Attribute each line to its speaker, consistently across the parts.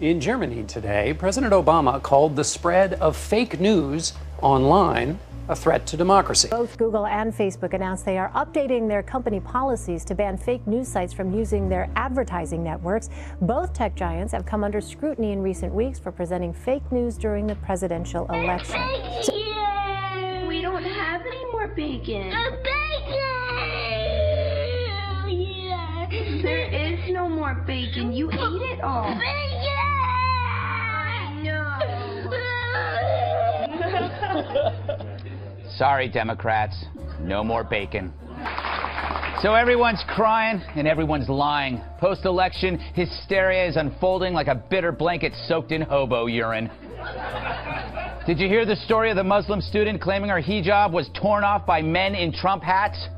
Speaker 1: In Germany today, President Obama called the spread of fake news online a threat to democracy.
Speaker 2: Both Google and Facebook announced they are updating their company policies to ban fake news sites from using their advertising networks. Both tech giants have come under scrutiny in recent weeks for presenting fake news during the presidential election.
Speaker 3: We don't have any more bacon. There is no more bacon. You ate it all.
Speaker 4: Sorry, Democrats. No more bacon. So everyone's crying and everyone's lying. Post-election, hysteria is unfolding like a bitter blanket soaked in hobo urine. Did you hear the story of the Muslim student claiming her hijab was torn off by men in Trump hats?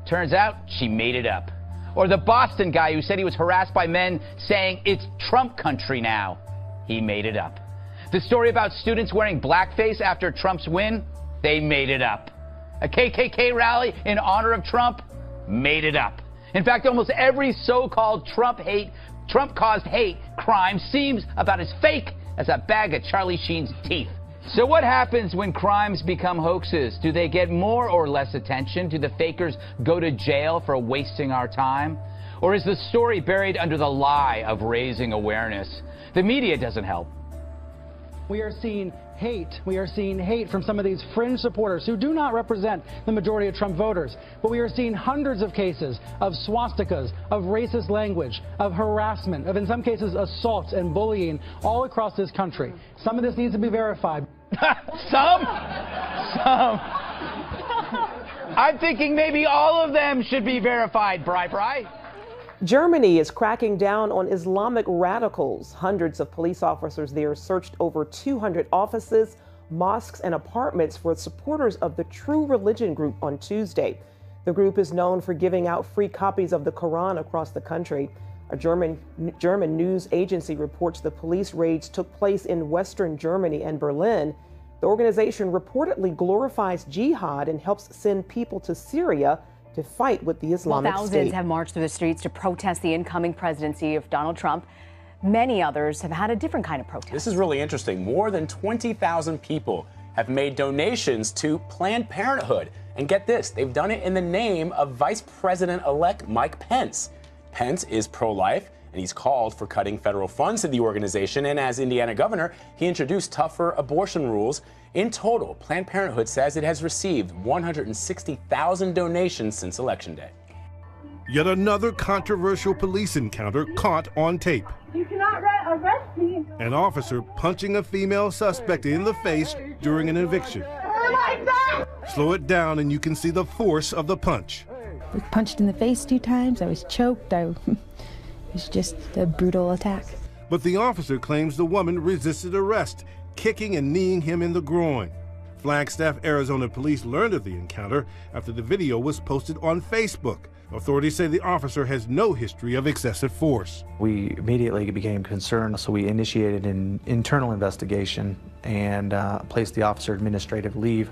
Speaker 4: Turns out she made it up. Or the Boston guy who said he was harassed by men saying it's Trump country now. He made it up. The story about students wearing blackface after Trump's win? They made it up. A KKK rally in honor of Trump? Made it up. In fact, almost every so-called Trump-caused hate crime seems about as fake as a bag of Charlie Sheen's teeth. So what happens when crimes become hoaxes? Do they get more or less attention? Do the fakers go to jail for wasting our time? Or is the story buried under the lie of raising awareness? The media doesn't help.
Speaker 5: We are seeing hate. We are seeing hate from some of these fringe supporters who do not represent the majority of Trump voters. But we are seeing hundreds of cases of swastikas, of racist language, of harassment, of in some cases assault and bullying all across this country. Some of this needs to be verified.
Speaker 4: Some? I'm thinking maybe all of them should be verified, Bri.
Speaker 6: Germany is cracking down on Islamic radicals. Hundreds of police officers there searched over 200 offices, mosques, and apartments for supporters of the True Religion group on Tuesday. The group is known for giving out free copies of the Quran across the country. A German news agency reports the police raids took place in Western Germany and Berlin. The organization reportedly glorifies jihad and helps send people to Syria to fight with the Islamic State.
Speaker 7: Thousands have marched through the streets to protest the incoming presidency of Donald Trump. Many others have had a different kind of protest.
Speaker 8: This is really interesting. More than 20,000 people have made donations to Planned Parenthood. And get this, they've done it in the name of Vice President-elect Mike Pence. Pence is pro-life, and he's called for cutting federal funds to the organization. And as Indiana governor, he introduced tougher abortion rules. In total, Planned Parenthood says it has received 160,000 donations since Election Day.
Speaker 9: Yet another controversial police encounter caught on tape.
Speaker 3: You cannot arrest me.
Speaker 9: An officer punching a female suspect in the face during an eviction. Slow it down and you can see the force of the punch.
Speaker 10: I was punched in the face 2 times. I was choked. It was just a brutal attack.
Speaker 9: But the officer claims the woman resisted arrest, kicking and kneeing him in the groin. Flagstaff, Arizona police learned of the encounter after the video was posted on Facebook. Authorities say the officer has no history of excessive force.
Speaker 11: We immediately became concerned, so we initiated an internal investigation and placed the officer administrative leave.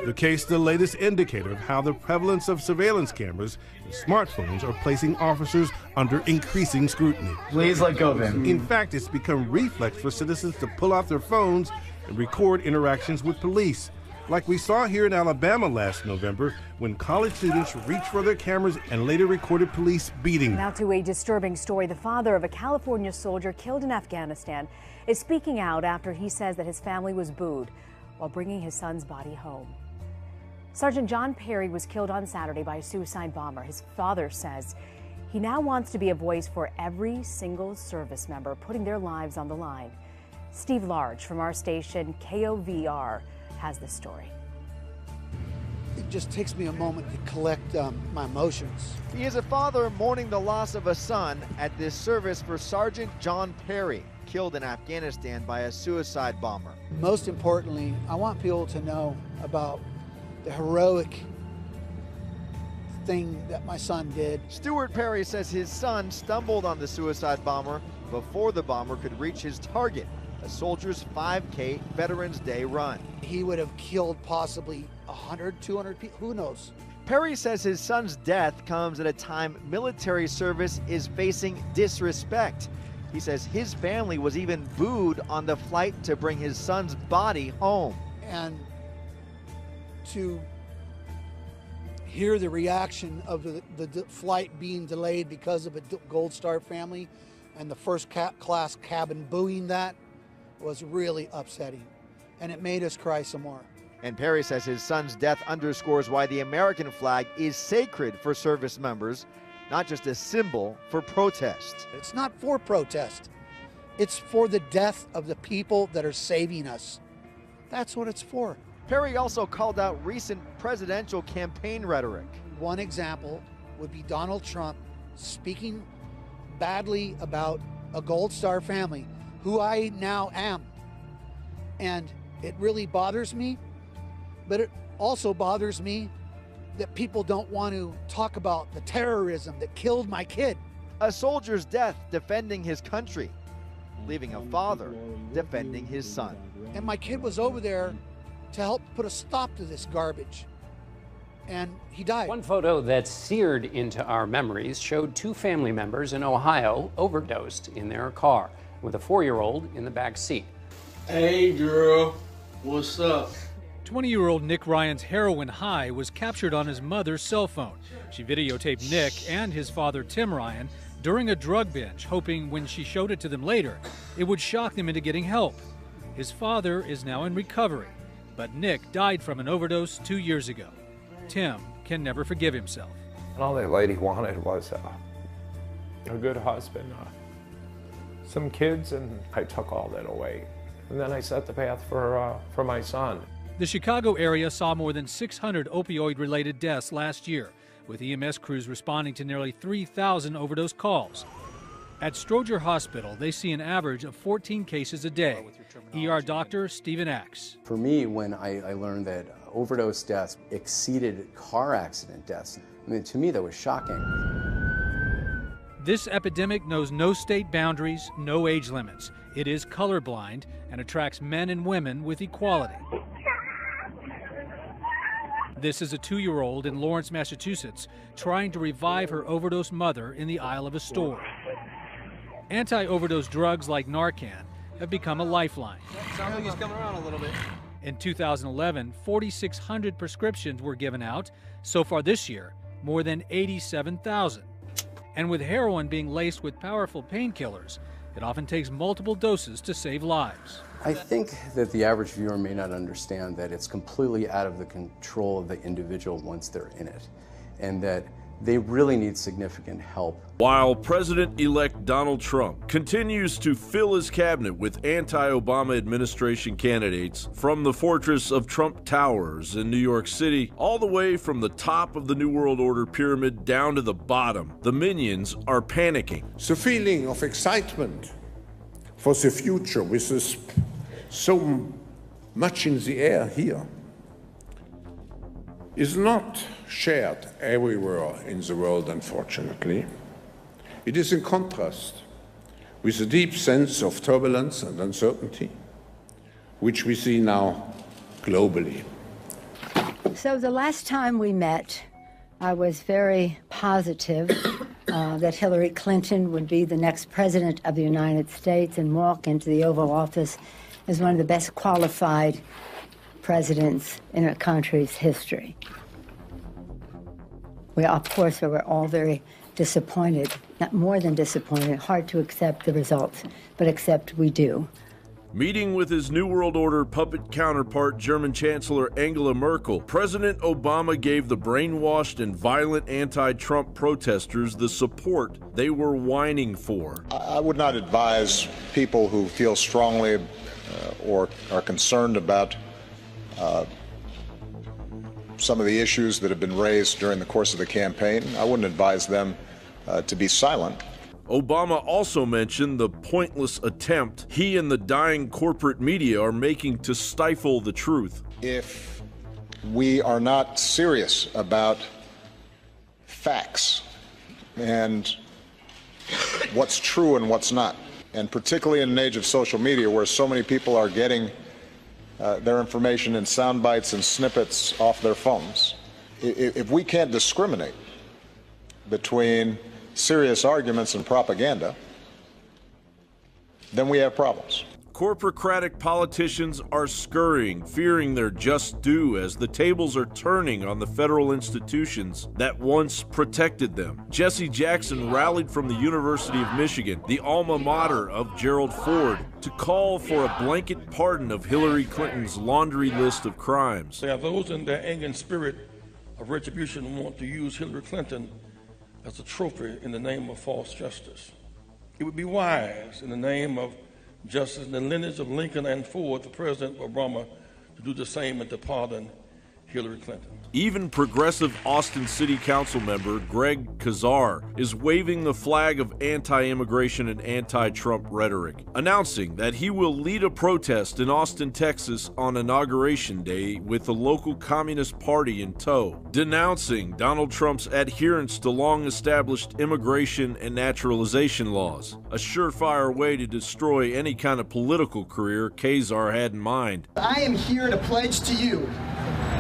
Speaker 9: The case, the latest indicator of how the prevalence of surveillance cameras and smartphones are placing officers under increasing scrutiny.
Speaker 12: Please let go of him.
Speaker 9: In fact, it's become reflex for citizens to pull out their phones and record interactions with police. Like we saw here in Alabama last November when college students reached for their cameras and later recorded police beating them.
Speaker 7: Now to a disturbing story. The father of a California soldier killed in Afghanistan is speaking out after he says that his family was booed while bringing his son's body home. Sergeant John Perry was killed on Saturday by a suicide bomber. His father says he now wants to be a voice for every single service member putting their lives on the line. Steve Large from our station KOVR has the story.
Speaker 13: It just takes me a moment to collect my emotions.
Speaker 14: He is a father mourning the loss of a son at this service for Sergeant John Perry, killed in Afghanistan by a suicide bomber.
Speaker 13: Most importantly, I want people to know about the heroic thing that my son did.
Speaker 14: Stuart Perry says his son stumbled on the suicide bomber before the bomber could reach his target, a soldier's 5K Veterans Day run.
Speaker 13: He would have killed possibly 100, 200 people, who knows?
Speaker 14: Perry says his son's death comes at a time military service is facing disrespect. He says his family was even booed on the flight to bring his son's body home.
Speaker 13: And to hear the reaction of the flight being delayed because of a Gold Star family and the first class cabin booing that was really upsetting. And it made us cry some more.
Speaker 14: And Perry says his son's death underscores why the American flag is sacred for service members, not just a symbol for protest.
Speaker 13: It's not for protest. It's for the death of the people that are saving us. That's what it's for.
Speaker 14: Perry also called out recent presidential campaign rhetoric.
Speaker 13: One example would be Donald Trump speaking badly about a Gold Star family, who I now am. And it really bothers me, but it also bothers me that people don't want to talk about the terrorism that killed my kid.
Speaker 14: A soldier's death defending his country, leaving a father defending his son.
Speaker 13: And my kid was over there to help put a stop to this garbage. And he died.
Speaker 1: One photo that's seared into our memories showed two family members in Ohio overdosed in their car with a 4-year-old in the back seat.
Speaker 12: Hey girl, what's up?
Speaker 15: 20-year-old Nick Ryan's heroin high was captured on his mother's cell phone. She videotaped Nick and his father Tim Ryan during a drug binge, hoping when she showed it to them later, it would shock them into getting help. His father is now in recovery, but Nick died from an overdose 2 years ago. Tim can never forgive himself.
Speaker 16: All that lady wanted was a good husband, some kids, and I took all that away. And then I set the path for my son.
Speaker 15: The Chicago area saw more than 600 opioid-related deaths last year, with EMS crews responding to nearly 3,000 overdose calls. At Stroger Hospital, they see an average of 14 cases a day. ER doctor Stephen Axe.
Speaker 17: For me, when I learned that overdose deaths exceeded car accident deaths, I mean, to me that was shocking.
Speaker 15: This epidemic knows no state boundaries, no age limits. It is colorblind and attracts men and women with equality. This is a 2-year-old in Lawrence, Massachusetts, trying to revive her overdosed mother in the aisle of a store. Anti-overdose drugs like Narcan have become a lifeline.
Speaker 12: Sounds like he's coming around a little bit.
Speaker 15: In 2011, 4,600 prescriptions were given out. So far this year, more than 87,000. And with heroin being laced with powerful painkillers, it often takes multiple doses to save lives.
Speaker 17: I think that the average viewer may not understand that it's completely out of the control of the individual once they're in it, and that they really need significant help.
Speaker 18: While President-elect Donald Trump continues to fill his cabinet with anti-Obama administration candidates, from the fortress of Trump Towers in New York City, all the way from the top of the New World Order pyramid down to the bottom, the minions are panicking.
Speaker 19: The feeling of excitement for the future, which is so much in the air here, is not shared everywhere in the world, unfortunately. It is in contrast with a deep sense of turbulence and uncertainty, which we see now globally.
Speaker 20: So the last time we met, I was very positive that Hillary Clinton would be the next president of the United States and walk into the Oval Office as one of the best qualified presidents in our country's history. Of course, we were all very disappointed, not more than disappointed, hard to accept the results, but accept we do.
Speaker 18: Meeting with his New World Order puppet counterpart, German Chancellor Angela Merkel, President Obama gave the brainwashed and violent anti-Trump protesters the support they were whining for.
Speaker 21: I would not advise people who feel strongly or are concerned about some of the issues that have been raised during the course of the campaign. I wouldn't advise them to be silent.
Speaker 18: Obama also mentioned the pointless attempt he and the dying corporate media are making to stifle the truth.
Speaker 21: If we are not serious about facts and what's true and what's not, and particularly in an age of social media where so many people are getting their information in sound bites and snippets off their phones, if we can't discriminate between serious arguments and propaganda, then we have problems.
Speaker 18: Corporocratic politicians are scurrying, fearing their just due as the tables are turning on the federal institutions that once protected them. Jesse Jackson rallied from the University of Michigan, the alma mater of Gerald Ford, to call for a blanket pardon of Hillary Clinton's laundry list of crimes.
Speaker 2: There are those in their anger and spirit of retribution who want to use Hillary Clinton as a trophy in the name of false justice. It would be wise, in the name of justice in the lineage of Lincoln and Ford, for President Obama to do the same and to pardon Hillary Clinton.
Speaker 18: Even progressive Austin City Council member Greg Kazar is waving the flag of anti-immigration and anti-Trump rhetoric, announcing that he will lead a protest in Austin, Texas on Inauguration Day with the local Communist Party in tow, denouncing Donald Trump's adherence to long-established immigration and naturalization laws, a surefire way to destroy any kind of political career Kazar had in mind.
Speaker 22: I am here to pledge to you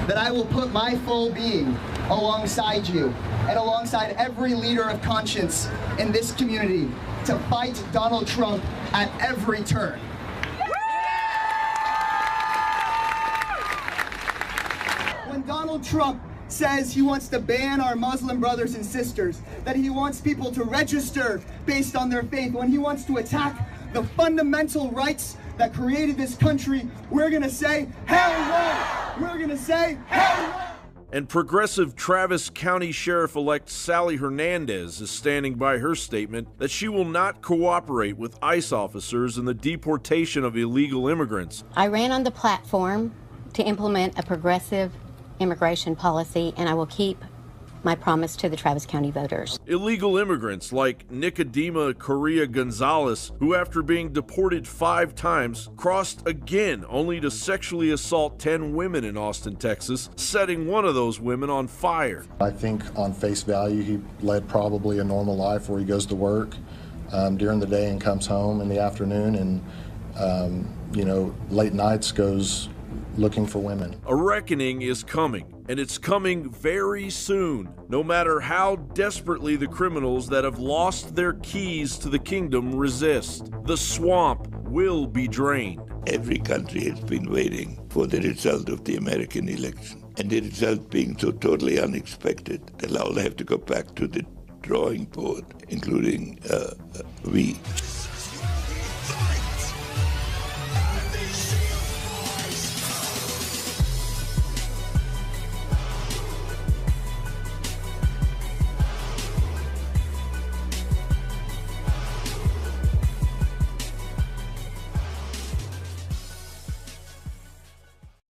Speaker 22: that I will put my full being alongside you and alongside every leader of conscience in this community to fight Donald Trump at every turn. When Donald Trump says he wants to ban our Muslim brothers and sisters, that he wants people to register based on their faith, when he wants to attack the fundamental rights that created this country, we're gonna say, hell no! We're gonna say, hell no!
Speaker 18: And progressive Travis County Sheriff-elect Sally Hernandez is standing by her statement that she will not cooperate with ICE officers in the deportation of illegal immigrants.
Speaker 23: I ran on the platform to implement a progressive immigration policy, and I will keep my promise to the Travis County voters.
Speaker 18: Illegal immigrants like Nicodema Correa Gonzalez, who after being deported 5 times, crossed again only to sexually assault 10 women in Austin, Texas, setting one of those women on fire.
Speaker 24: I think on face value, he led probably a normal life where he goes to work during the day and comes home in the afternoon, and late nights goes looking for women.
Speaker 18: A reckoning is coming, and it's coming very soon, no matter how desperately the criminals that have lost their keys to the kingdom resist. The swamp will be drained.
Speaker 25: Every country has been waiting for the result of the American election, and the result being so totally unexpected, they'll all have to go back to the drawing board, including we.